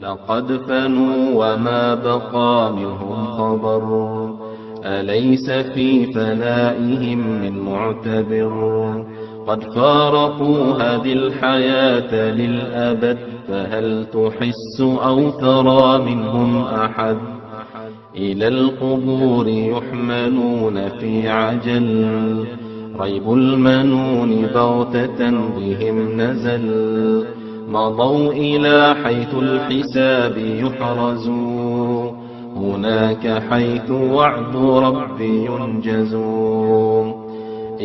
لقد فنوا وما بقى منهم خبر، أليس في فنائهم من معتبر؟ قد فارقوا هذه الحياة للأبد، فهل تحس أو ترى منهم أحد؟ إلى القبور يحملون في عجل، ريب المنون بغتة بهم نزل. مضوا إلى حيث الحساب يحرزوا، هناك حيث وعد ربي ينجز.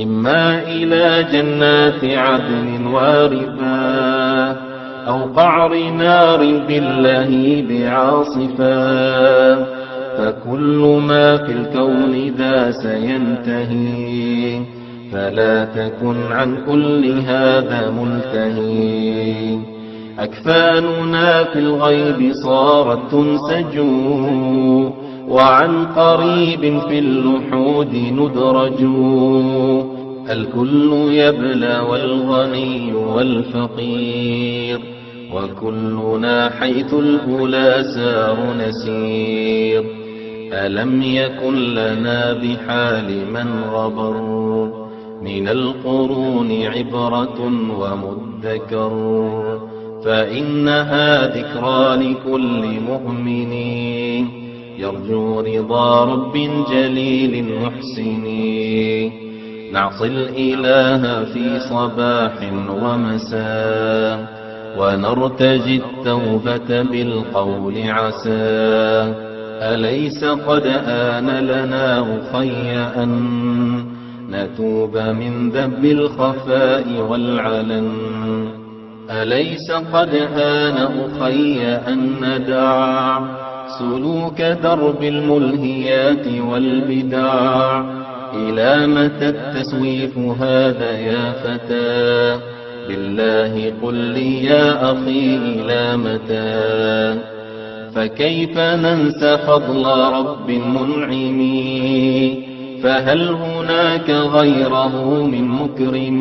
إما إلى جنات عدن وارفا، أو قعر نار باللهيب عاصفا. فكل ما في الكون ذا سينتهي، فلا تكن عن كل هذا ملتهي. أكفاننا في الغيب صارت تنسج، وعن قريب في اللحود ندرج. الكل يبلى والغني والفقير، وكلنا حيث الأولى سار نسير. ألم يكن لنا بحال من غبر، من القرون عبرة ومدكر؟ فإنها ذكرى لكل مؤمن، يرجو رضا رب جليل محسن. نعصي الإله في صباح ومساء، ونرتجي التوبة بالقول عسى. أليس قد آن لنا أخي أن نتوب من ذنب الخفاء والعلن؟ أليس قد آن أخي أن ندع سلوك درب الملهيات والبدع؟ إلى متى التسويف هذا يا فتى؟ بالله قل لي يا أخي إلى متى؟ فكيف ننسى فضل رب منعم، فهل هناك غيره من مكرم؟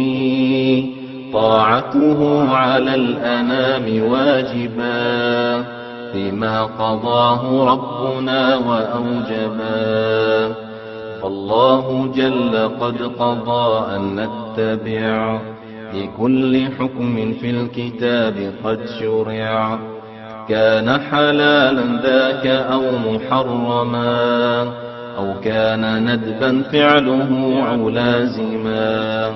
طاعته على الأنام واجبا، بما قضاه ربنا وأوجبا. فالله جل قد قضى أن نتبع، لكل حكم في الكتاب قد شرع. كان حلالا ذاك أو محرما، أو كان ندبا فعله أو لازما.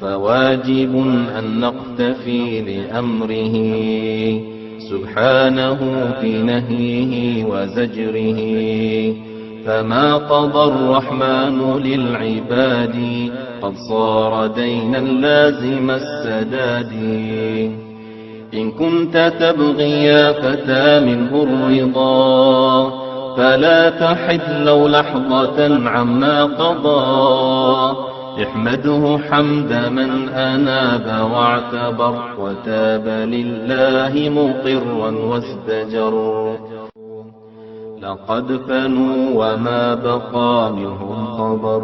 فواجب أن نقتفي لأمره سبحانه في نهيه وزجره. فما قضى الرحمن للعباد، قد صار دينا لازم السداد. إن كنت تبغي يا فتى منه الرضا، فلا تحد لو لحظة عما قضى. احمده حمد من أناب واعتبر، وتاب لله مقرا وازدجر. لقد فنوا وما بقى منهم خبر،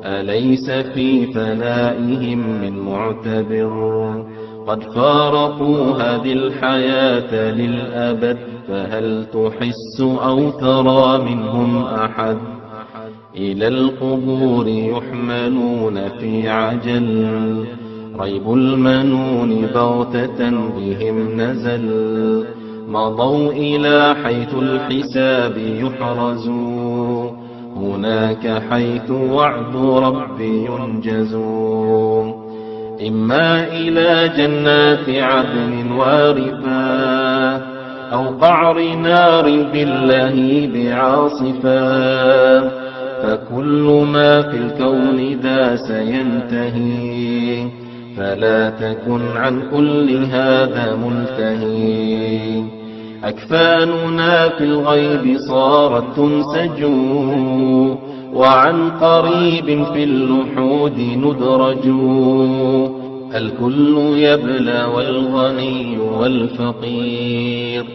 أليس في فنائهم من معتبر؟ قد فارقوا هذه الحياة للأبد، فهل تحس أو ترى منهم أحد؟ إلى القبور يحملون في عجل، ريب المنون بغتة بهم نزل. مضوا إلى حيث الحساب يحرزوا، هناك حيث وعد ربي ينجز. إما إلى جنات عدن وارفا، أو قعر نار باللهيب عاصفا. فكل ما في الكون ذا سينتهي، فلا تكن عن كل هذا ملتهي. أكفاننا في الغيب صارت تنسج، وعن قريب في اللحود ندرج. الكل يبلى والغني والفقير،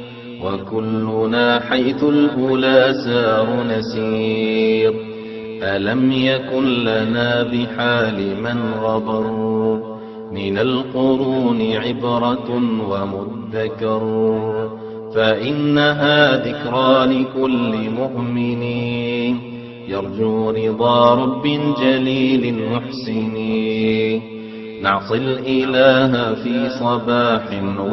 وكلنا حيث الأولى سار نسير. ألم يكن لنا بحال من غبر، من القرون عبرة ومدكر؟ فإنها ذكرى لكل مؤمن يرجو رضا رب جليل محسن. نعصي الإله في صباح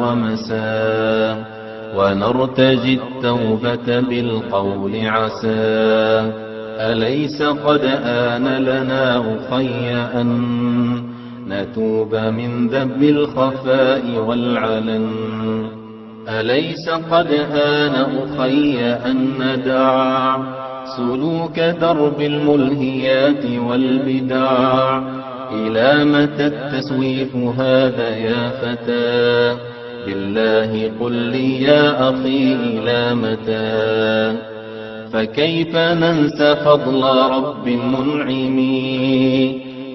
ومساء ونرتجي التوبة بالقول عسى. أليس قد آن لنا أخي أن نتوب من ذنب الخفاء والعلن؟ أليس قد آن أخي أن ندع سلوك درب الملهيات والبدع؟ إلى متى التسويف هذا يا فتى؟ بالله قل لي يا أخي إلى متى؟ فكيف ننسى فضل رب منعم؟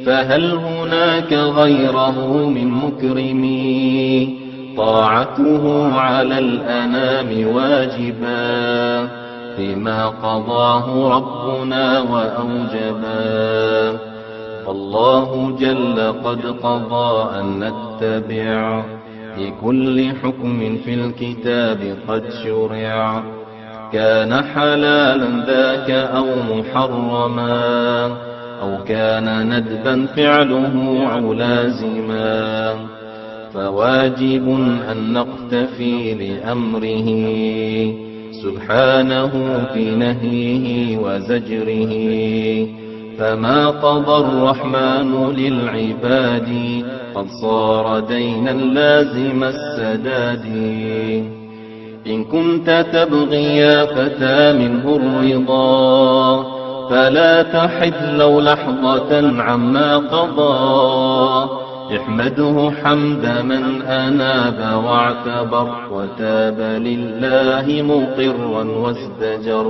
فهل هناك غيره من مكرم؟ طاعته على الأنام واجبا فيما قضاه ربنا وأوجبا. فالله جل قد قضى أن نتبع لكل حكم في الكتاب قد شرع. كان حلالا ذاك أو محرما أو كان ندبا فعله أو لازما. فواجب أن نقتفي لأمره سبحانه في نهيه وزجره. فما قضى الرحمن للعباد قد صار دينا لازم السداد. إن كنت تبغي يا فتى منه الرضا فلا تحد لو لحظة عما قضى. احمده حمد من أناب واعتبر وتاب لله مقرا وازدجر.